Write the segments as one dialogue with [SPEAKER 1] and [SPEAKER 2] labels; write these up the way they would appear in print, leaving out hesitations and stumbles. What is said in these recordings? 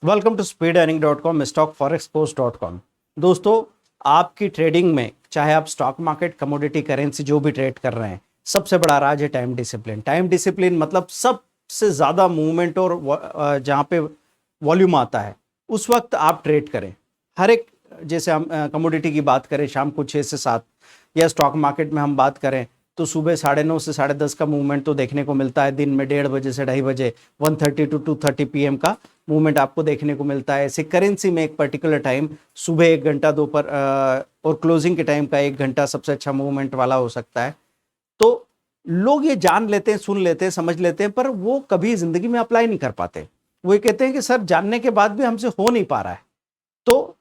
[SPEAKER 1] Welcome to speedearning.com, stockforexpost.com। दोस्तों, आपकी trading में चाहे आप स्टॉक मार्केट, कमोडिटी, करेंसी जो भी ट्रेड कर रहे हैं, सबसे बड़ा राज है टाइम डिसिप्लिन। टाइम डिसिप्लिन मतलब सबसे ज़्यादा मूवमेंट और जहाँ पे वॉल्यूम आता है उस वक्त आप ट्रेड करें। हर एक, जैसे हम कमोडिटी की बात करें शाम को 6 से 7, या स्टॉक मार्केट में हम बात करें तो सुबह 9:30 से 10:30 का मूवमेंट तो देखने को मिलता है। दिन में 1:30 बजे से 2:30 बजे 1:30 to 2:30 PM का मूवमेंट आपको देखने को मिलता है। ऐसे करेंसी में एक पर्टिकुलर टाइम सुबह 1 घंटा, दोपहर और क्लोजिंग के टाइम का 1 घंटा सबसे अच्छा मूवमेंट वाला हो सकता है। तो लोग ये जान लेते हैं, सुन लेते हैं, समझ लेते हैं, पर वो कभी जिंदगी में अप्लाई नहीं कर पाते। वो ये कहते हैं कि सर जानने के बाद भी हमसे हो नहीं पा रहा है। तो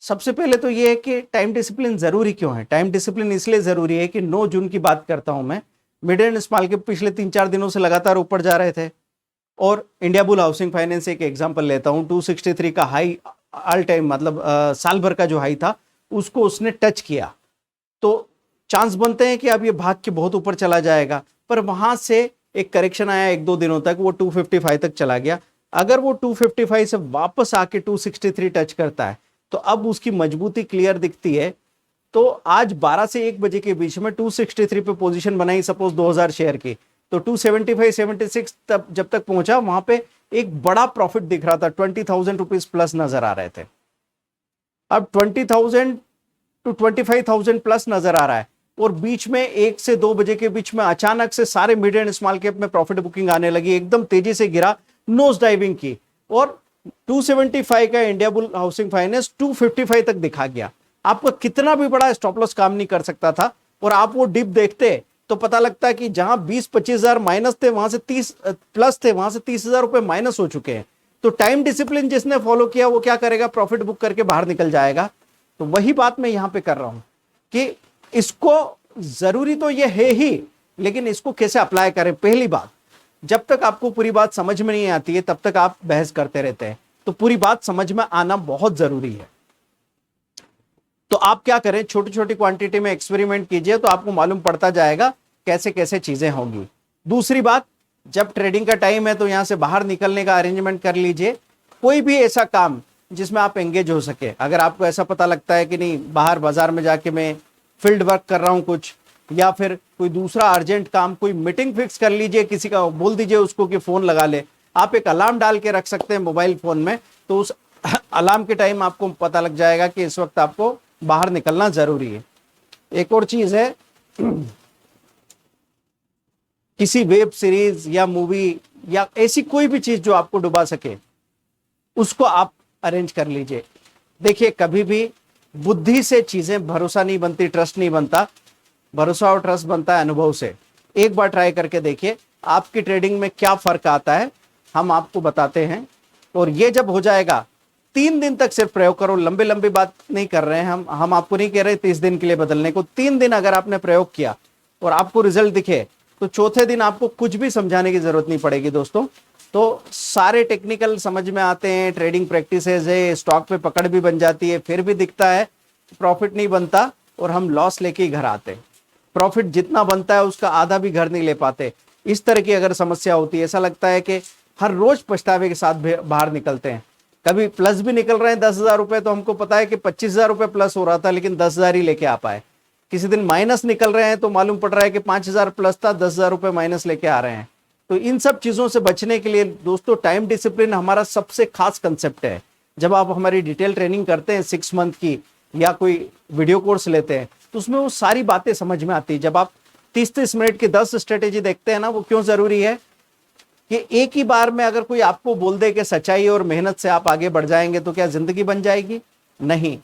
[SPEAKER 1] सबसे पहले तो ये है कि टाइम डिसिप्लिन जरूरी क्यों है। टाइम डिसिप्लिन इसलिए जरूरी है कि 9 जून की बात करता हूं मैं, मिड एंड स्मॉल के पिछले 3-4 दिनों से लगातार ऊपर जा रहे थे और इंडिया बुल हाउसिंग फाइनेंस एक एग्जांपल लेता हूं, 263 का हाई ऑल टाइम, मतलब साल भर का जो हाई था उसको उसने टच किया। तो चांस बनते हैं कि अब ये भाग के बहुत ऊपर चला जाएगा, पर वहां से एक करेक्शन आया 1-2 दिनों तक, वो 255 तक चला गया। अगर वो 255 से वापस आके 263 टच करता है तो अब उसकी मजबूती क्लियर दिखती है। तो आज 12 से 1 बजे के बीच में 263 पे पोजीशन बनाई, सपोज 2000 शेयर की, तो 275-76 तब जब तक पहुंचा वहां पे एक बड़ा प्रॉफिट दिख रहा था, 20,000 रुपीज प्लस नजर आ रहे थे। अब 20,000 to 25,000 प्लस नजर आ रहा है और बीच में 1 से 2 बजे के बीच में अचानक से सारे मिड एंड स्मॉल कैप में प्रॉफिट बुकिंग आने लगी, एकदम तेजी से गिरा, नोज डाइविंग की और 275 का इंडिया बुल हाउसिंग फाइनेंस 255 तक दिखा गया। आपका कितना भी बड़ा स्टॉप लॉस काम नहीं कर सकता था और आप वो डिप देखते तो पता लगता है कि जहां 20-25 हजार माइनस थे वहां से 30 प्लस थे, वहां से 30,000 रुपए माइनस हो चुके हैं। तो टाइम डिसिप्लिन जिसने फॉलो किया वो क्या करेगा, प्रॉफिट बुक करके बाहर निकल जाएगा। तो वही बात मैं यहां पे कर रहा हूं कि इसको जरूरी तो ये है ही, लेकिन इसको कैसे अप्लाई करें। पहली बात, जब तक आपको पूरी बात समझ में नहीं आती है तब तक आप बहस करते रहते हैं, तो पूरी बात समझ में आना बहुत जरूरी है। तो आप क्या करें, छोटी छोटी क्वांटिटी में एक्सपेरिमेंट कीजिए तो आपको मालूम पड़ता जाएगा कैसे कैसे चीजें होंगी। दूसरी बात, जब ट्रेडिंग का टाइम है तो यहां से बाहर निकलने का अरेंजमेंट कर लीजिए। कोई भी ऐसा काम जिसमें आप एंगेज हो सके। अगर आपको ऐसा पता लगता है कि नहीं, बाहर बाजार में जाके मैं फील्ड वर्क कर रहा हूं कुछ, या फिर कोई दूसरा अर्जेंट काम, कोई मीटिंग फिक्स कर लीजिए, किसी का बोल दीजिए उसको कि फोन लगा ले। आप एक अलार्म डाल के रख सकते हैं मोबाइल फोन में, तो उस अलार्म के टाइम आपको पता लग जाएगा कि इस वक्त आपको बाहर निकलना जरूरी है। एक और चीज है, किसी वेब सीरीज या मूवी या ऐसी कोई भी चीज जो आपको डुबा सके उसको आप अरेंज कर लीजिए। देखिए, कभी भी बुद्धि से चीजें भरोसा नहीं बनती, ट्रस्ट नहीं बनता। भरोसा और ट्रस्ट बनता है अनुभव से। एक बार ट्राई करके देखिए आपकी ट्रेडिंग में क्या फर्क आता है, हम आपको बताते हैं। और ये जब हो जाएगा, 3 दिन तक सिर्फ प्रयोग करो। लंबी लंबी बात नहीं कर रहे हैं हम आपको नहीं कह रहे 30 दिन के लिए बदलने को। 3 दिन अगर आपने प्रयोग किया और आपको रिजल्ट दिखे तो चौथे दिन आपको कुछ भी समझाने की जरूरत नहीं पड़ेगी दोस्तों। तो सारे टेक्निकल समझ में आते हैं, ट्रेडिंग प्रैक्टिसेस है, स्टॉक पे पकड़ भी बन जाती है, फिर भी दिखता है प्रॉफिट नहीं बनता और हम लॉस लेके ही घर आते। प्रॉफिट जितना बनता है उसका आधा भी घर नहीं ले पाते। इस तरह की अगर समस्या होती है, ऐसा लगता है कि हर रोज पछतावे के साथ बाहर निकलते हैं। कभी प्लस भी निकल रहे हैं 10,000 रुपए, तो हमको पता है कि 25,000 रुपए प्लस हो रहा था लेकिन 10,000 ही लेके आ पाए। किसी दिन माइनस निकल रहे हैं तो मालूम पड़ रहा है कि 5,000 प्लस था, 10,000 रुपए माइनस लेके आ रहे हैं। तो इन सब चीजों से बचने के लिए दोस्तों टाइम डिसिप्लिन हमारा सबसे खास कंसेप्ट है। जब आप हमारी डिटेल ट्रेनिंग करते हैं 6 मंथ की या कोई वीडियो कोर्स लेते हैं तो उसमें वो सारी बातें समझ में आती है। जब आप 30-30 मिनट की 10 स्ट्रेटेजी देखते हैं ना, वो क्यों जरूरी है कि एक ही बार में अगर कोई आपको बोल दे कि सच्चाई और मेहनत से आप आगे बढ़ जाएंगे तो क्या जिंदगी बन जाएगी? नहीं।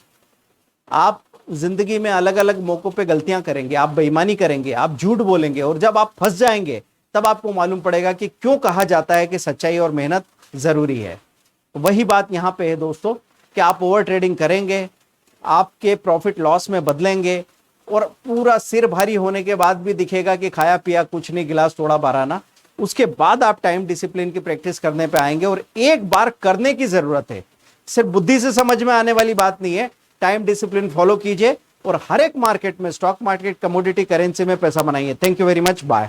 [SPEAKER 1] आप जिंदगी में अलग अलग मौकों पे गलतियां करेंगे, आप बेईमानी करेंगे, आप झूठ बोलेंगे, और जब आप फंस जाएंगे तब आपको मालूम पड़ेगा कि क्यों कहा जाता है कि सच्चाई और मेहनत जरूरी है। वही बात यहां पे है दोस्तों कि आप ओवर ट्रेडिंग करेंगे, आपके प्रॉफिट लॉस में बदलेंगे और पूरा सिर भारी होने के बाद भी दिखेगा कि खाया पिया कुछ नहीं, गिलास थोड़ा भराना। उसके बाद आप टाइम डिसिप्लिन की प्रैक्टिस करने पे आएंगे और एक बार करने की जरूरत है, सिर्फ बुद्धि से समझ में आने वाली बात नहीं है। टाइम डिसिप्लिन फॉलो कीजिए और हर एक मार्केट में, स्टॉक मार्केट, कमोडिटी, करेंसी में पैसा बनाइए। Thank you very much, bye.